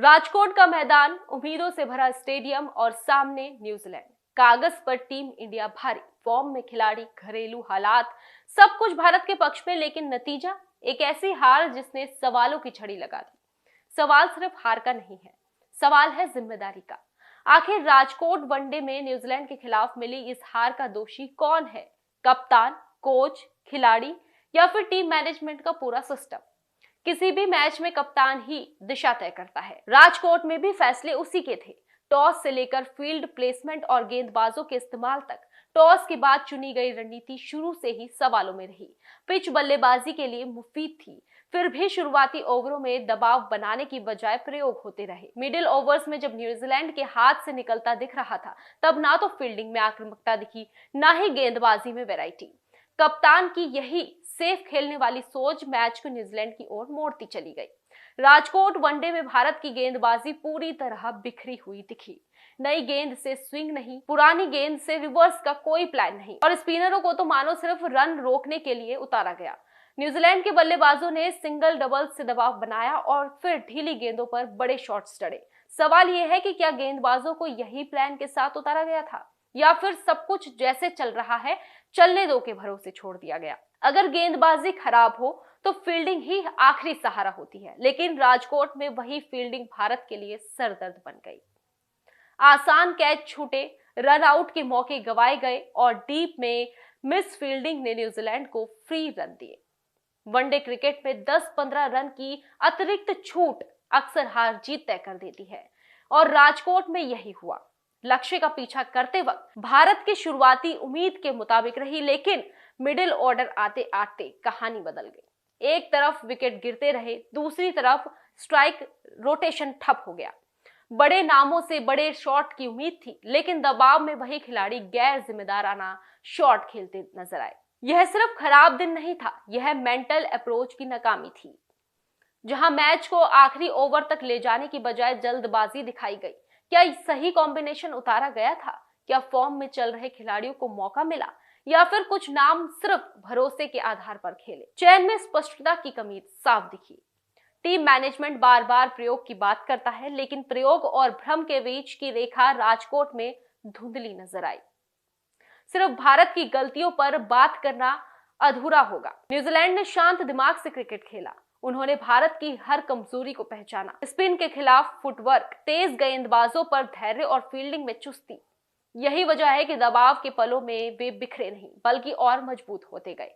राजकोट का मैदान, उम्मीदों से भरा स्टेडियम और सामने न्यूजीलैंड। कागज पर टीम इंडिया भारी, फॉर्म में खिलाड़ी, घरेलू हालात, सब कुछ भारत के पक्ष में, लेकिन नतीजा एक ऐसी हार जिसने सवालों की झड़ी लगा दी। सवाल सिर्फ हार का नहीं है, सवाल है जिम्मेदारी का। आखिर राजकोट वनडे में न्यूजीलैंड के खिलाफ मिली इस हार का दोषी कौन है? कप्तान, कोच, खिलाड़ी या फिर टीम मैनेजमेंट का पूरा सिस्टम? किसी भी मैच में कप्तान ही दिशा तय करता है। राजकोट में भी फैसले उसी के थे। टॉस से लेकर फील्ड प्लेसमेंट और गेंदबाजों के इस्तेमाल तक, टॉस के बाद चुनी गई रणनीति शुरू से ही सवालों में रही। पिच बल्लेबाजी के लिए मुफीद थी, फिर भी शुरुआती ओवरों में दबाव बनाने की बजाय प्रयोग होते रहे। मिडिल ओवर्स में जब न्यूजीलैंड के हाथ से निकलता दिख रहा था, तब ना तो फील्डिंग में आक्रामकता दिखी, ना ही गेंदबाजी में वैरायटी। कप्तान की यही सेफ खेलने वाली सोच मैच को न्यूजीलैंड की ओर मोड़ती चली गई। राजकोट वनडे में भारत की गेंदबाजी पूरी तरह बिखरी हुई दिखी। नई गेंद से स्विंग नहीं, पुरानी गेंद से रिवर्स का कोई प्लान नहीं, और स्पिनरों को तो मानो सिर्फ रन रोकने के लिए उतारा गया। न्यूजीलैंड के बल्लेबाजों ने सिंगल डबल से दबाव बनाया और फिर ढीली गेंदों पर बड़े शॉट्स चढ़े। सवाल यह है कि क्या गेंदबाजों को यही प्लान के साथ उतारा गया था, या फिर सब कुछ जैसे चल रहा है चलने दो के भरोसे छोड़ दिया गया? अगर गेंदबाजी खराब हो तो फील्डिंग ही आखिरी सहारा होती है, लेकिन राजकोट में वही फील्डिंग भारत के लिए सरदर्द बन गई। आसान कैच छूटे, रन आउट के मौके गंवाए गए और डीप में मिस फील्डिंग ने न्यूजीलैंड को फ्री रन दिए। वनडे क्रिकेट में 10-15 रन की अतिरिक्त छूट अक्सर हार जीत तय कर देती है, और राजकोट में यही हुआ। लक्ष्य का पीछा करते वक्त भारत की शुरुआती उम्मीद के मुताबिक रही, लेकिन मिडिल ऑर्डर आते आते कहानी बदल गई। एक तरफ विकेट गिरते रहे, दूसरी तरफ स्ट्राइक रोटेशन ठप हो गया। बड़े नामों से बड़े शॉट की उम्मीद थी, लेकिन दबाव में वही खिलाड़ी गैर जिम्मेदाराना शॉट खेलते नजर आए। यह सिर्फ खराब दिन नहीं था, यह मेंटल अप्रोच की नाकामी थी। जहां मैच को आखिरी ओवर तक ले जाने की बजाय जल्दबाजी दिखाई गई। क्या सही कॉम्बिनेशन उतारा गया था? क्या फॉर्म में चल रहे खिलाड़ियों को मौका मिला, या फिर कुछ नाम सिर्फ भरोसे के आधार पर खेले? चयन में स्पष्टता की कमी साफ दिखी। टीम मैनेजमेंट बार बार प्रयोग की बात करता है, लेकिन प्रयोग और भ्रम के बीच की रेखा राजकोट में धुंधली नजर आई। सिर्फ भारत की गलतियों पर बात करना अधूरा होगा। न्यूजीलैंड ने शांत दिमाग से क्रिकेट खेला। उन्होंने भारत की हर कमजोरी को पहचाना। स्पिन के खिलाफ फुटवर्क, तेज गेंदबाजों पर धैर्य और फील्डिंग में चुस्ती। यही वजह है कि दबाव के पलों में वे बिखरे नहीं, बल्कि और मजबूत होते गए।